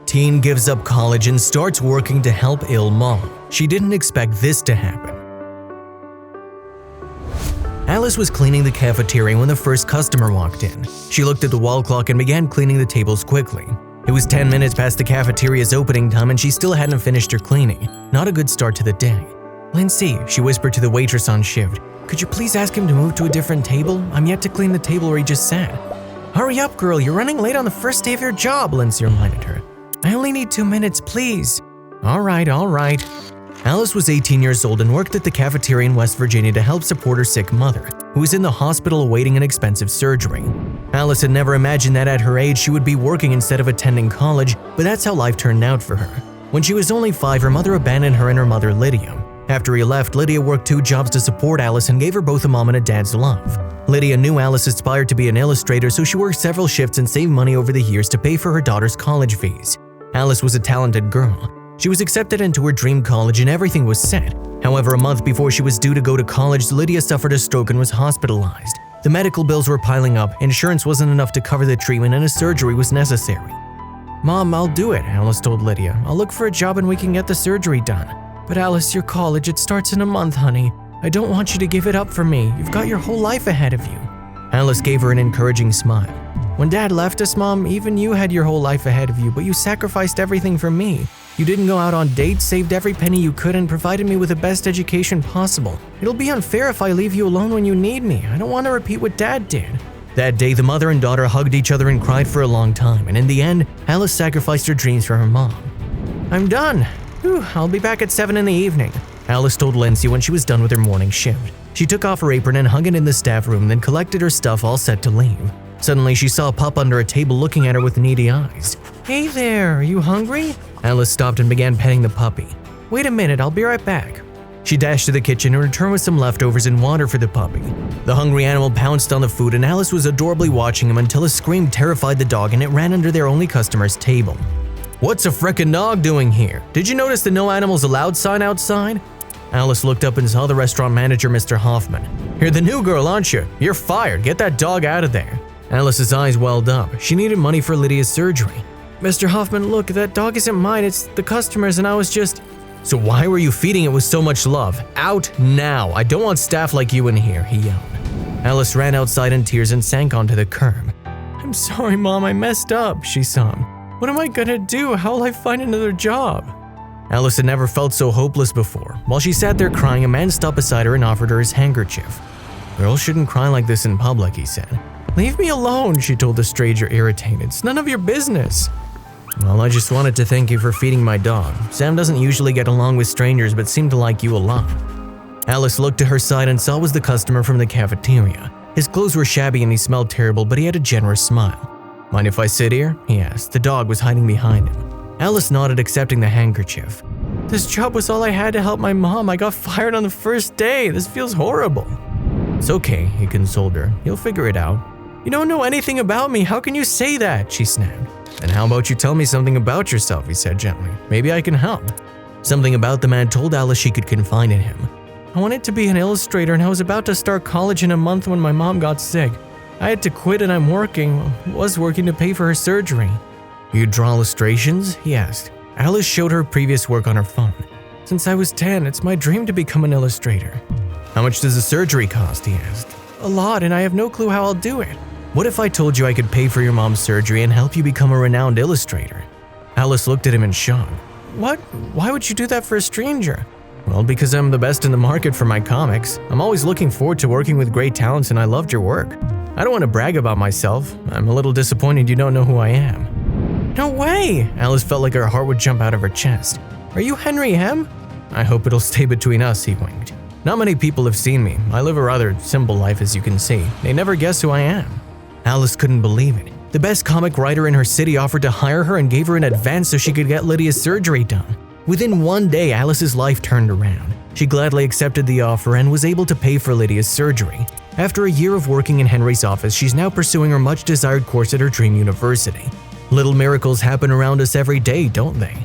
Teen gives up college and starts working to help ill mom. She didn't expect this to happen. Alice was cleaning the cafeteria when the first customer walked in. She looked at the wall clock and began cleaning the tables quickly. It was 10 minutes past the cafeteria's opening time and she still hadn't finished her cleaning. Not a good start to the day. "Lindsay," she whispered to the waitress on shift, "could you please ask him to move to a different table? I'm yet to clean the table where he just sat." "Hurry up, girl, you're running late on the first day of your job," Lindsay reminded her. "I only need 2 minutes, please." All right. Alice was 18 years old and worked at the cafeteria in West Virginia to help support her sick mother, who was in the hospital awaiting an expensive surgery. Alice had never imagined that at her age she would be working instead of attending college, but that's how life turned out for her. When she was only 5, her mother abandoned her and her mother, Lydia. After he left, Lydia worked 2 jobs to support Alice and gave her both a mom and a dad's love. Lydia knew Alice aspired to be an illustrator, so she worked several shifts and saved money over the years to pay for her daughter's college fees. Alice was a talented girl. She was accepted into her dream college and everything was set. However, a month before she was due to go to college, Lydia suffered a stroke and was hospitalized. The medical bills were piling up, insurance wasn't enough to cover the treatment, and a surgery was necessary. "Mom, I'll do it," Alice told Lydia. "I'll look for a job and we can get the surgery done." "But Alice, your college, it starts in a month, honey. I don't want you to give it up for me. You've got your whole life ahead of you." Alice gave her an encouraging smile. "When Dad left us, Mom, even you had your whole life ahead of you, but you sacrificed everything for me. You didn't go out on dates, saved every penny you could, and provided me with the best education possible. It'll be unfair if I leave you alone when you need me. I don't want to repeat what Dad did." That day, the mother and daughter hugged each other and cried for a long time, and in the end, Alice sacrificed her dreams for her mom. "I'm done. Whew, I'll be back at 7 in the evening," Alice told Lindsay when she was done with her morning shift. She took off her apron and hung it in the staff room, then collected her stuff all set to leave. Suddenly, she saw a pup under a table looking at her with needy eyes. "Hey there, are you hungry?" Alice stopped and began petting the puppy. "Wait a minute, I'll be right back." She dashed to the kitchen and returned with some leftovers and water for the puppy. The hungry animal pounced on the food and Alice was adorably watching him until a scream terrified the dog and it ran under their only customer's table. "What's a frickin' dog doing here? Did you notice the no animals allowed sign outside?" Alice looked up and saw the restaurant manager, Mr. Hoffman. "You're the new girl, aren't you? You're fired. Get that dog out of there." Alice's eyes welled up. She needed money for Lydia's surgery. "Mr. Hoffman, look, that dog isn't mine. It's the customer's and I was just…" "So why were you feeding it with so much love? Out now! I don't want staff like you in here," he yelled. Alice ran outside in tears and sank onto the curb. "I'm sorry, Mom, I messed up," she sobbed. "What am I gonna do? How will I find another job?" Alice had never felt so hopeless before. While she sat there crying, a man stopped beside her and offered her his handkerchief. "Girls shouldn't cry like this in public," he said. "Leave me alone," she told the stranger, irritated. "It's none of your business." "Well, I just wanted to thank you for feeding my dog. Sam doesn't usually get along with strangers but seemed to like you a lot." Alice looked to her side and saw it was the customer from the cafeteria. His clothes were shabby and he smelled terrible, but he had a generous smile. "Mind if I sit here?" he asked. The dog was hiding behind him. Alice nodded, accepting the handkerchief. "This job was all I had to help my mom. I got fired on the first day. This feels horrible." "It's okay," he consoled her. "You'll figure it out." "You don't know anything about me. How can you say that?" she snapped. "Then how about you tell me something about yourself?" he said gently. "Maybe I can help." Something about the man told Alice she could confide in him. "I wanted to be an illustrator and I was about to start college in a month when my mom got sick. I had to quit and I'm was working to pay for her surgery." "You draw illustrations?" he asked. Alice showed her previous work on her phone. "Since I was 10, it's my dream to become an illustrator." "How much does the surgery cost?" he asked. "A lot, and I have no clue how I'll do it." "What if I told you I could pay for your mom's surgery and help you become a renowned illustrator?" Alice looked at him in shock. "What? Why would you do that for a stranger?" "Well, because I'm the best in the market for my comics. I'm always looking forward to working with great talents and I loved your work. I don't want to brag about myself. I'm a little disappointed you don't know who I am." "No way!" Alice felt like her heart would jump out of her chest. "Are you Henry M?" "I hope it'll stay between us," he winked. "Not many people have seen me. I live a rather simple life, as you can see. They never guess who I am." Alice couldn't believe it. The best comic writer in her city offered to hire her and gave her an advance so she could get Lydia's surgery done. Within one day, Alice's life turned around. She gladly accepted the offer and was able to pay for Lydia's surgery. After a year of working in Henry's office, she's now pursuing her much-desired course at her dream university. Little miracles happen around us every day, don't they?